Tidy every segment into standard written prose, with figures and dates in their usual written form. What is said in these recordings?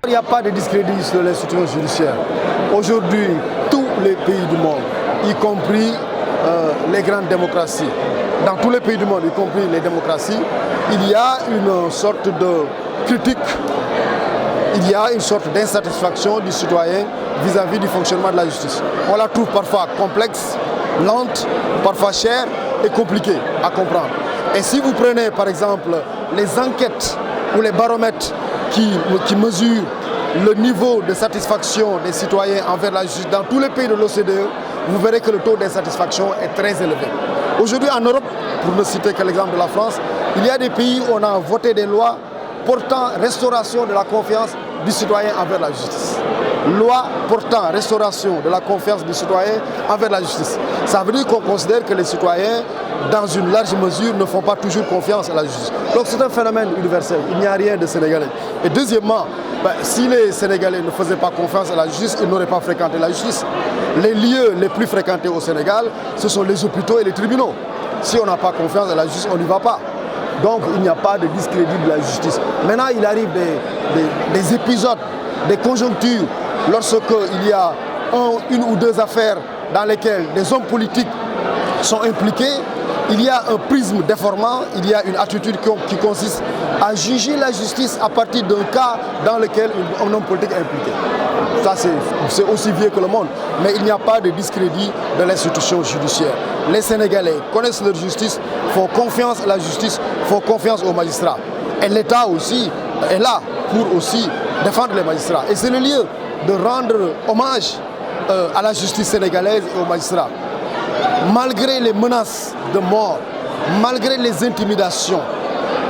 Il n'y a pas de discrédit sur l'institution judiciaire. Aujourd'hui, tous les pays du monde, y compris les grandes démocraties, dans tous les pays du monde, y compris les démocraties, il y a une sorte de critique, il y a une sorte d'insatisfaction du citoyen vis-à-vis du fonctionnement de la justice. On la trouve parfois complexe, lente, parfois chère et compliquée à comprendre. Et si vous prenez par exemple les enquêtes ou les baromètres qui mesurent le niveau de satisfaction des citoyens envers la justice dans tous les pays de l'OCDE, vous verrez que le taux d'insatisfaction est très élevé. Aujourd'hui en Europe, pour ne citer que l'exemple de la France, il y a des pays où on a voté des lois portant restauration de la confiance du citoyen envers la justice. Loi portant restauration de la confiance du citoyen envers la justice. Ça veut dire qu'on considère que les citoyens, dans une large mesure, ne font pas toujours confiance à la justice. Donc c'est un phénomène universel, il n'y a rien de sénégalais. Et deuxièmement, si les Sénégalais ne faisaient pas confiance à la justice, ils n'auraient pas fréquenté la justice. Les lieux les plus fréquentés au Sénégal, ce sont les hôpitaux et les tribunaux. Si on n'a pas confiance à la justice, on n'y va pas. Donc il n'y a pas de discrédit de la justice. Maintenant, il arrive des épisodes, des conjonctures, lorsqu'il y a une ou deux affaires dans lesquelles des hommes politiques sont impliqués, il y a un prisme déformant, il y a une attitude qui consiste à juger la justice à partir d'un cas dans lequel un homme politique est impliqué. Ça, c'est aussi vieux que le monde. Mais il n'y a pas de discrédit de l'institution judiciaire. Les Sénégalais connaissent leur justice, font confiance à la justice, font confiance aux magistrats. Et l'État aussi est là pour aussi défendre les magistrats. Et c'est le lieu de rendre hommage à la justice sénégalaise et aux magistrats. Malgré les menaces de mort, malgré les intimidations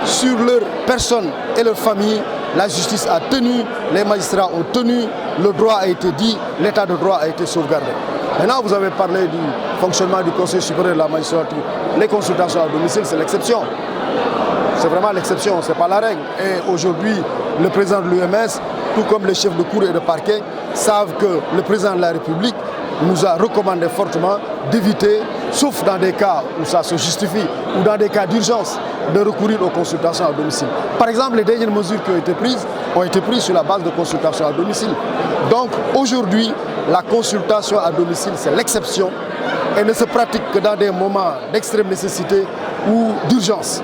sur leur personne et leur famille, la justice a tenu, les magistrats ont tenu, le droit a été dit, l'état de droit a été sauvegardé. Maintenant, vous avez parlé du fonctionnement du Conseil supérieur de la magistrature. Les consultations à domicile, c'est l'exception. C'est vraiment l'exception, ce n'est pas la règle. Et aujourd'hui, le président de l'UMS, tout comme les chefs de cour et de parquet, savent que le président de la République nous a recommandé fortement d'éviter, sauf dans des cas où ça se justifie, ou dans des cas d'urgence, de recourir aux consultations à domicile. Par exemple, les dernières mesures qui ont été prises sur la base de consultations à domicile. Donc aujourd'hui, la consultation à domicile, c'est l'exception et ne se pratique que dans des moments d'extrême nécessité ou d'urgence.